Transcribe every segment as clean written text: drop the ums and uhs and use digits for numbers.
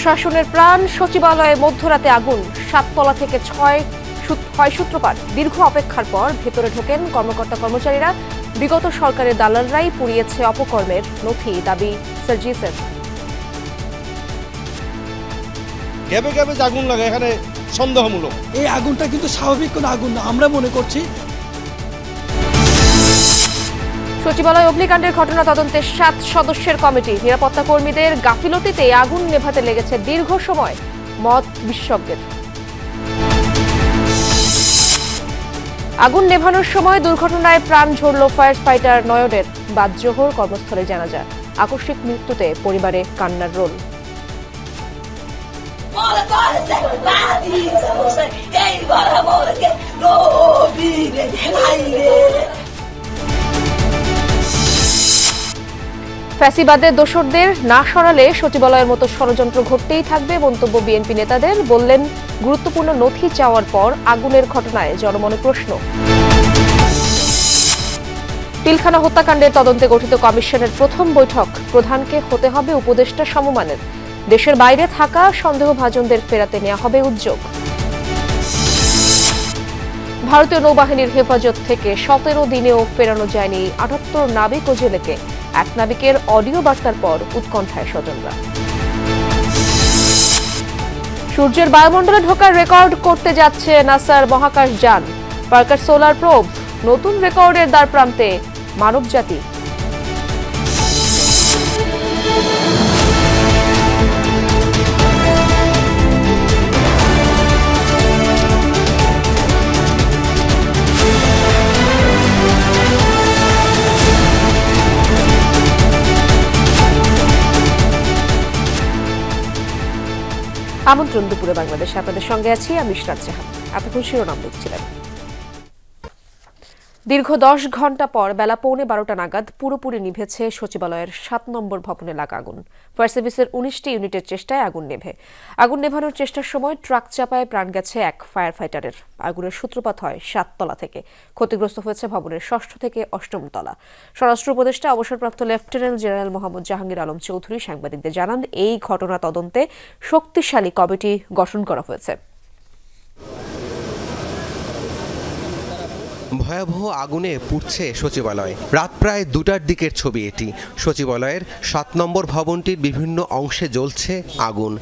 প্রশাসনের প্রাণ, সচিবালয়ে মধ্যরাতে আগুন, 7 তলা থেকে 6 সূত্রপাত। দীর্ঘ অপেক্ষার পর ভেতরে ঢোকেন কর্মকর্তা কর্মচারীরা। বিগত সরকারের দালালরাই পুড়িয়েছে অপকর্মের নথি, দাবি সার্জিসের। গ্যাবে গ্যাবে আগুন লাগে, এখানে সন্দেহমূলক। এই আগুনটা কিন্তু স্বাভাবিক কোনো আগুন না, আমরা মনে করছি। সচিবালয় অগ্নিকাণ্ডের ঘটনা তদন্তে 7 সদস্যের কমিটি। নিরাপত্তা কর্মীদের গাফিলতিতে আগুন নেভাতে লেগেছে দীর্ঘ সময়, মত বিশেষজ্ঞের। আগুন নেভানোর সময় দুর্ঘটনায় প্রাণ ঝরল ফায়ার ফাইটার নয়নের। বাদজোহর কর্মস্থলে জানাজা। আকস্মিক মৃত্যুতে পরিবারে কান্নার রোল। ফ্যাসিবাদের দোসরদের না সরালে সচিবালয়ের মতো ষড়যন্ত্র ঘটতেই থাকবে, মন্তব্য বিএনপি নেতাদের। বললেন, গুরুত্বপূর্ণ নথি চাওয়ার পর আগুনের ঘটনায় জনমনে প্রশ্ন। পিলখানা হত্যাকাণ্ডের তদন্তে গঠিত কমিশনের প্রথম বৈঠক। প্রধানকে হতে হবে উপদেষ্টা সমমানের। দেশের বাইরে থাকা সন্দেহভাজনদের ফেরাতে নেওয়া হবে উদ্যোগ। ভারতীয় নৌবাহিনীর হেফাজত থেকে 17 দিনেও ফেরানো যায়নি 78 নাবিক ও জেলেকে। এক নাবিকের অডিও বার্তার পর উৎকণ্ঠায় স্বজনরা। সূর্যের বায়ুমণ্ডলে ঢোকার রেকর্ড করতে যাচ্ছে নাসার মহাকাশ যান পার্কার সোলার প্রোব। নতুন রেকর্ডের দ্বারপ্রান্তে মানবজাতি। আমন্ত্রণ দুপুরে বাংলাদেশ, আপনাদের সঙ্গে আছি আমি ইশরাত জাহান। এতক্ষণ শিরোনাম দেখছিলেন। দীর্ঘ 10 ঘণ্টা পর বেলা 11:15 নাগাদ পুরোপুরি নিভেছে সচিবালয়ের 7 নম্বর ভবনে লাগা আগুন। ফায়ার সার্ভিসের 19টি ইউনিটের চেষ্টায় আগুন নেভানোর চেষ্টার সময় ট্রাক চাপায় প্রাণ গেছে এক ফায়ার ফাইটারের। আগুনের সূত্রপাত হয় 7 তলা থেকে। ক্ষতিগ্রস্ত হয়েছে ভবনের 6ষ্ঠ থেকে 8ম তলা। স্বরাষ্ট্র উপদেষ্টা অবসরপ্রাপ্ত লেফটেন্যান্ট জেনারেল মোহাম্মদ জাহাঙ্গীর আলম চৌধুরী সাংবাদিকদের জানান, এই ঘটনা তদন্তে শক্তিশালী কমিটি গঠন করা হয়েছে। ভয়াবহ আগুনে পুড়ছে সচিবালয়। রাত প্রায় 2টার দিকের ছবি এটি। সচিবালয়ের 7 নম্বর ভবনটির বিভিন্ন অংশে জ্বলছে আগুন।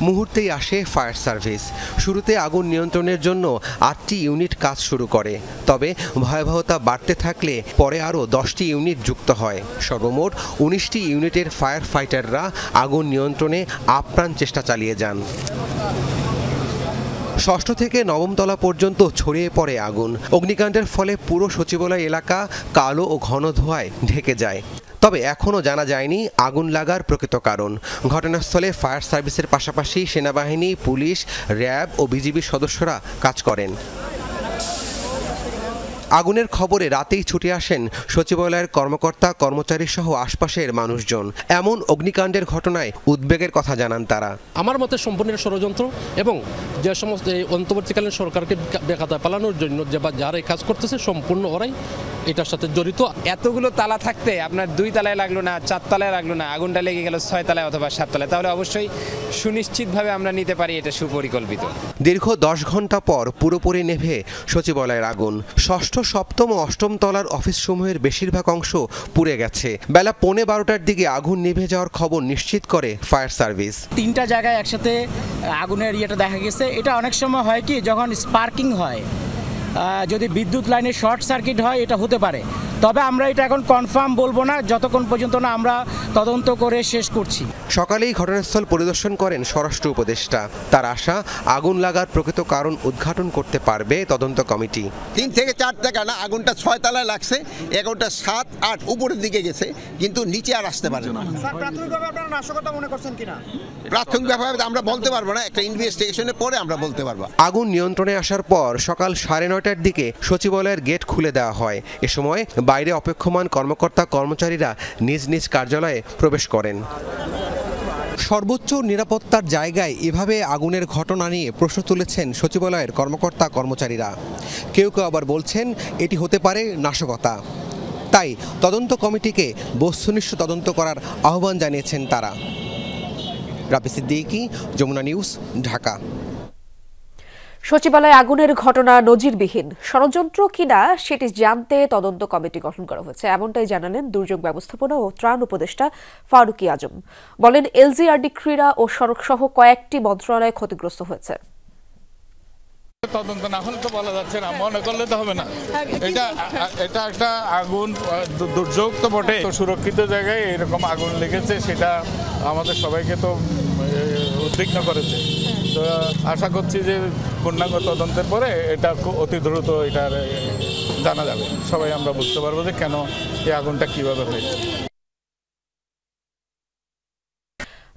মুহূর্তেই আসে ফায়ার সার্ভিস। শুরুতে আগুন নিয়ন্ত্রণের জন্য 8টি ইউনিট কাজ শুরু করে। তবে ভয়াবহতা বাড়তে থাকলে পরে আরও 10টি ইউনিট যুক্ত হয়। সর্বমোট 19টি ইউনিটের ফায়ার ফাইটাররা আগুন নিয়ন্ত্রণে আপ্রাণ চেষ্টা চালিয়ে যান। 6ষ্ঠ থেকে 9ম তলা পর্যন্ত ছড়িয়ে পড়ে আগুন। অগ্নিকাণ্ডের ফলে পুরো সচিবালয় এলাকা কালো ও ঘন ধোঁয়ায় ঢেকে যায়। তবে এখনও জানা যায়নি আগুন লাগার প্রকৃত কারণ। ঘটনাস্থলে ফায়ার সার্ভিসের পাশাপাশি সেনাবাহিনী, পুলিশ, র্যাব ও বিজিবির সদস্যরা কাজ করেন। আগুনের খবরে রাতেই ছুটে আসেন সচিবালয়ের কর্মকর্তা কর্মচারী সহ আশপাশের মানুষজন। এমন অগ্নিকাণ্ডের ঘটনায় উদ্বেগের কথা জানান তারা। আমার মতে সম্পূর্ণ ষড়যন্ত্র এবং যে সমস্ত অন্তর্বর্তীকালীন সরকারকে বেকায়দায় পালানোর জন্য যারা এই কাজ করতেছে সম্পূর্ণ ওরাই এটার সাথে জড়িত। এতগুলো তালা থাকতে আপনার 2 তলায় লাগলো না, 4 তলায় লাগলো না, আগুনটা লেগে গেল 6 তলায় অথবা 7 তলায়, তাহলে অবশ্যই সুনিশ্চিতভাবে আমরা নিতে পারি এটা সুপরিকল্পিত। দীর্ঘ 10 ঘণ্টা পর পুরোপুরি নেভে সচিবালয়ের আগুন। 6ষ্ঠ, 7ম ও 8ম তলার অফিসসমূহের বেশিরভাগ অংশ পুড়ে গেছে। বেলা 11:15টার দিকে আগুন নিভে যাওয়ার খবর নিশ্চিত করে ফায়ার সার্ভিস। 3টা জায়গায় একসাথে আগুনের ইয়েটা দেখা গেছে। এটা অনেক সময় হয় কি, যখন স্পার্কিং হয়, যদি বিদ্যুৎ লাইনে শর্ট সার্কিট হয় এটা হতে পারে। তবে আমরা এটা এখন কনফার্ম বলবো না যতক্ষণ পর্যন্ত না আমরা তদন্ত করে শেষ করছি। সকালেই ঘটনাস্থল পরিদর্শন করেন স্বরাষ্ট্র উপদেষ্টা। তার আশা, আগুন লাগার প্রকৃত কারণ উদ্ঘাটন করতে পারবে তদন্ত কমিটি। 3 থেকে 4 টাকা না, আগুনটা 6 তলায় লাগছে, এগারোটা 7, 8 উপরের দিকে গেছে, কিন্তু নিচে আর আসতে পারে না। প্রাথমিকভাবে আপনারা নাশকতা মনে করছেন কিনা? প্রাথমিকভাবে আমরা বলতে পারবো না, একটা ইনভেস্টিগেশনের পরে আমরা বলতে পারবো। আগুন নিয়ন্ত্রণে আসার পর সকাল 9:30টার দিকে সচিবালয়ের গেট খুলে দেওয়া হয়। এ সময় বাইরে অপেক্ষমান কর্মকর্তা কর্মচারীরা নিজ নিজ কার্যালয়ে প্রবেশ করেন। সর্বোচ্চ নিরাপত্তার জায়গায় এভাবে আগুনের ঘটনা নিয়ে প্রশ্ন তুলেছেন সচিবালয়ের কর্মকর্তা কর্মচারীরা। কেউ কেউ আবার বলছেন এটি হতে পারে নাশকতা। তাই তদন্ত কমিটিকে বস্তুনিষ্ঠ তদন্ত করার আহ্বান জানিয়েছেন তারা। রাবি সিদ্দিকী, যমুনা নিউজ, ঢাকা। সচিবালয়ে আগুনের ঘটনা নজিরবিহীন, ষড়যন্ত্র কিনা সেটি জানতে তদন্ত কমিটি গঠন করা হয়েছে, এমনটাই জানালেন দুর্যোগ ব্যবস্থাপনা ও ত্রাণ উপদেষ্টা ফারুকী আজম। বলেন, এলজিআরডি, ক্রীড়া ও সড়ক সহ কয়েকটি মন্ত্রণালয় ক্ষতিগ্রস্ত হয়েছে। তদন্ত না হলে তো বলা যাচ্ছে না, মনে করলে তো হবে না। এটা একটা আগুন দুর্যোগ তো বটে, সুরক্ষিত জায়গায় এরকম আগুন লেগেছে, সেটা আমাদের সবাইকে তো উদ্বিগ্ন করেছে। তো আশা করছি যে পূর্ণাঙ্গ তদন্তের পরে এটা অতি দ্রুত এটা জানা যাবে, সবাই আমরা বুঝতে পারবো যে কেন এই আগুনটা কিভাবে হয়েছে।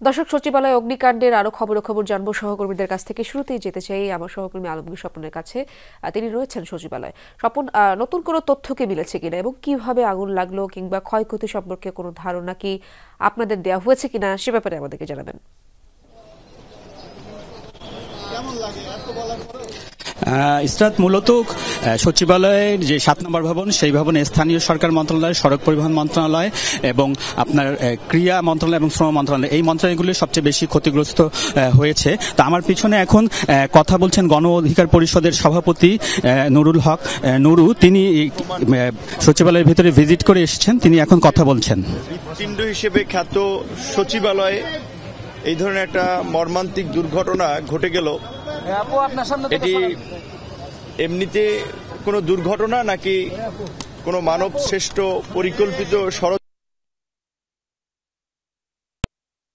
দর্শক, সচিবালয় অগ্নিকাণ্ডের আরো খবর জানবো সহকর্মীদের কাছ থেকে। শুরুতেই যেতে চাই আমার সহকর্মী আলমগীর স্বপনের কাছে। তিনি রয়েছেন সচিবালয়। স্বপন, নতুন কোনো তথ্য কি মিলেছে কিনা এবং কিভাবে আগুন লাগলো কিংবা ক্ষয়ক্ষতি সম্পর্কে কোনো ধারণা কি আপনাদের দেওয়া হয়েছে কিনা সে ব্যাপারে আমাদেরকে জানাবেন। ইসরাত, মূলত সচিবালয়ের যে 7 নম্বর ভবন, সেই ভবনে স্থানীয় সরকার মন্ত্রণালয়, সড়ক পরিবহন মন্ত্রণালয় এবং আপনার ক্রীড়া মন্ত্রণালয় এবং শ্রম মন্ত্রণালয়, এই মন্ত্রণালয়গুলি সবচেয়ে বেশি ক্ষতিগ্রস্ত হয়েছে। তো আমার পিছনে এখন কথা বলছেন গণ অধিকার পরিষদের সভাপতি নুরুল হক নুরু। তিনি সচিবালয়ের ভিতরে ভিজিট করে এসেছেন, তিনি এখন কথা বলছেন। হৃৎপিণ্ড হিসেবে খ্যাত সচিবালয়ে এই ধরনের একটা মর্মান্তিক দুর্ঘটনা ঘটে গেল, এটি এমনিতে কোনো দুর্ঘটনা নাকি কোনো মানব শ্রেষ্ঠ পরিকল্পিত ষড়যন্ত্র?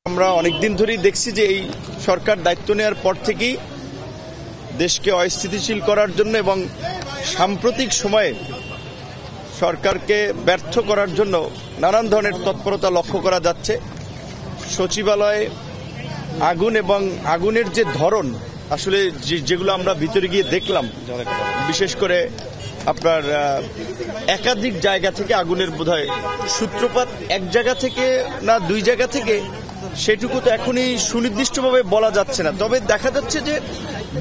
আমরা অনেকদিন ধরেই দেখছি যে এই সরকার দায়িত্ব নেওয়ার পর থেকেই দেশকে অস্থিতিশীল করার জন্য এবং সাম্প্রতিক সময়ে সরকারকে ব্যর্থ করার জন্য নানান ধরনের তৎপরতা লক্ষ্য করা যাচ্ছে। সচিবালয়ে আগুন এবং আগুনের যে ধরন, আসলে যেগুলো আমরা ভিতরে গিয়ে দেখলাম, বিশেষ করে আপনার একাধিক জায়গা থেকে আগুনের বোধহয় সূত্রপাত এক জায়গা থেকে না 2 জায়গা থেকে, সেটুকু তো এখনই সুনির্দিষ্টভাবে বলা যাচ্ছে না। তবে দেখা যাচ্ছে যে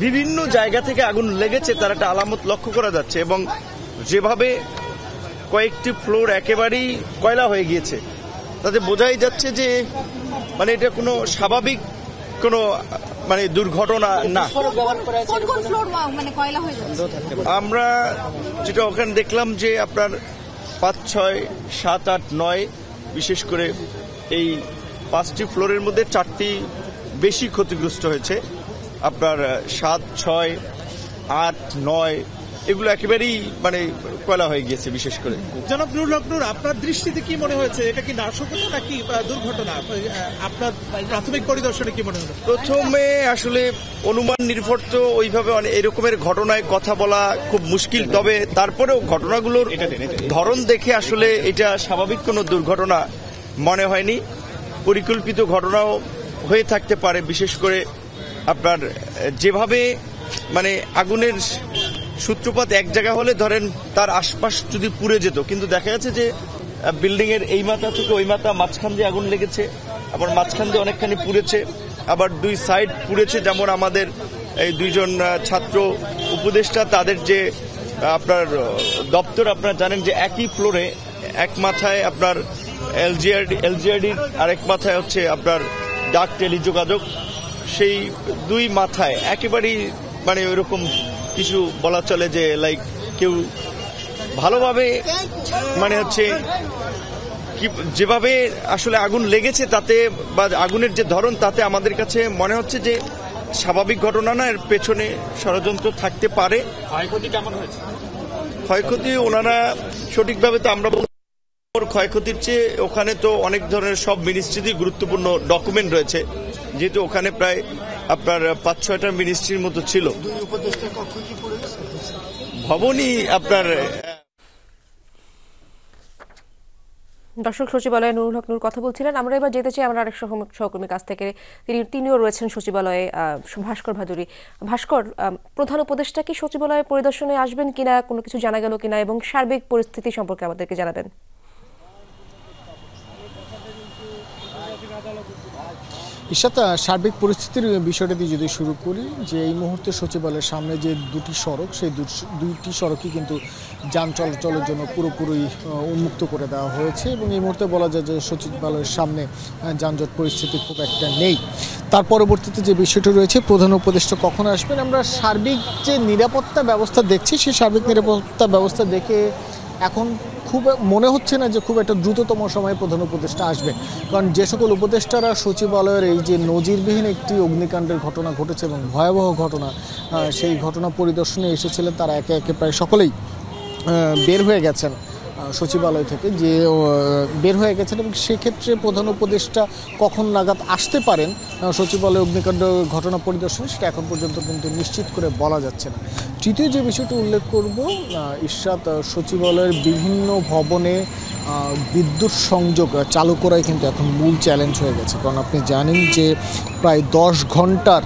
বিভিন্ন জায়গা থেকে আগুন লেগেছে, তার একটা আলামত লক্ষ্য করা যাচ্ছে এবং যেভাবে কয়েকটি ফ্লোর একেবারেই কয়লা হয়ে গিয়েছে, তাতে বোঝাই যাচ্ছে যে মানে এটা কোনো স্বাভাবিক কোনো দুর্ঘটনা না। আমরা যেটা ওখানে দেখলাম যে আপনার 5, 6, 7, 8, 9 বিশেষ করে এই 5টি ফ্লোরের মধ্যে 4টি বেশি ক্ষতিগ্রস্ত হয়েছে। আপনার 7, 6, 8, 9 এগুলো একেবারেই কয়লা হয়ে গিয়েছে। বিশেষ করে জনাব নুরুল হক নূর, আপনার দৃষ্টিতে কি মনে হয়েছে, এটা কি নাশকতা নাকি দুর্ঘটনা? আপনার প্রাথমিক পরিদর্শনে কি মনে হলো? প্রথমে আসলে অনুমান নির্ভর তো ওইভাবে এরকমের ঘটনায় কথা বলা খুব মুশকিল, তবে তারপরেও ঘটনাগুলোর ধরন দেখে আসলে এটা স্বাভাবিক কোনো দুর্ঘটনা মনে হয়নি। পরিকল্পিত ঘটনাও হয়ে থাকতে পারে, বিশেষ করে আপনার যেভাবে আগুনের সূত্রপাত এক জায়গা হলে ধরেন তার আশপাশ যদি পুড়ে যেত, কিন্তু দেখা যাচ্ছে যে বিল্ডিং এর এই মাথা থেকে ওই মাথা মাঝখান দিয়ে আগুন লেগেছে, আবার মাঝখান দিয়ে অনেকখানি পুড়েছে, আবার 2 সাইড পুড়েছে। যেমন আমাদের এই 2 জন ছাত্র উপদেষ্টা, তাদের যে আপনার দপ্তর, আপনারা জানেন যে একই ফ্লোরে এক মাথায় আপনার এলজিআরডির আরেক মাথায় হচ্ছে আপনার ডাক টেলিযোগাযোগ, সেই 2 মাথায় একেবারেই ওইরকম কিছু বলা চলে যে কেউ ভালোভাবে হচ্ছে কি যেভাবে আসলে আগুন লেগেছে তাতে বা আগুনের যে ধরন, তাতে আমাদের কাছে মনে হচ্ছে যে স্বাভাবিক ঘটনা না, এর পেছনে ষড়যন্ত্র থাকতে পারে। ক্ষয়ক্ষতি কেমন হয়েছে? ক্ষয়ক্ষতি ওনারা সঠিকভাবে তো আমরা ক্ষয়ক্ষতির চেয়ে ওখানে তো অনেক ধরনের সব মিনিস্ট্রিতেই গুরুত্বপূর্ণ ডকুমেন্ট রয়েছে, যেহেতু ওখানে প্রায় আপনার 5-6টা মিনিস্ট্রির মতো ছিল। ভবনই আপনার দর্শক, সচিবালয়ে নুরুল হক নূর কথা বলছিলেন। আমরা এবার যেতে চাই আমরা আরেক সহকর্মীর কাছ থেকে। তিনিও রয়েছেন সচিবালয়ে, ভাস্কর ভাদুরী। ভাস্কর, প্রধান উপদেষ্টা কি সচিবালয়ে পরিদর্শনে আসবেন কিনা, কোনো কিছু জানা গেল কিনা এবং সার্বিক পরিস্থিতি সম্পর্কে আমাদেরকে জানাবেন। ঈশাত, সার্বিক পরিস্থিতির বিষয়টা দিয়ে যদি শুরু করি, যে এই মুহূর্তে সচিবালয়ের সামনে যে দুটি সড়ক, সেই দুইটি সড়কই কিন্তু যান চলাচলের জন্য পুরোপুরি উন্মুক্ত করে দেওয়া হয়েছে এবং এই মুহূর্তে বলা যায় যে সচিবালয়ের সামনে যানজট পরিস্থিতি খুব একটা নেই। তার পরবর্তীতে যে বিষয়টি রয়েছে, প্রধান উপদেষ্টা কখন আসবেন, আমরা সার্বিক যে নিরাপত্তা ব্যবস্থা দেখছি, সেই সার্বিক নিরাপত্তা ব্যবস্থা দেখে এখন খুব মনে হচ্ছে না যে খুব একটা দ্রুততম সময়ে প্রধান উপদেষ্টা আসবে, কারণ যে সকল উপদেষ্টারা সচিবালয়ের এই যে নজিরবিহীন একটি অগ্নিকাণ্ডের ঘটনা ঘটেছে এবং ভয়াবহ ঘটনা, সেই ঘটনা পরিদর্শনে এসেছিলেন, তারা একে একে প্রায় সকলেই বের হয়ে গেছেন সচিবালয় থেকে, যে বের হয়ে গেছেন এবং সেক্ষেত্রে প্রধান উপদেষ্টা কখন নাগাদ আসতে পারেন সচিবালয় অগ্নিকাণ্ড ঘটনা পরিদর্শনে, সেটা এখন পর্যন্ত কিন্তু নিশ্চিত করে বলা যাচ্ছে না। তৃতীয় যে বিষয়টি উল্লেখ করব, ইশরাত, সচিবালয়ের বিভিন্ন ভবনে বিদ্যুৎ সংযোগ চালু করাই কিন্তু এখন মূল চ্যালেঞ্জ হয়ে গেছে, কারণ আপনি জানেন যে প্রায় 10 ঘন্টার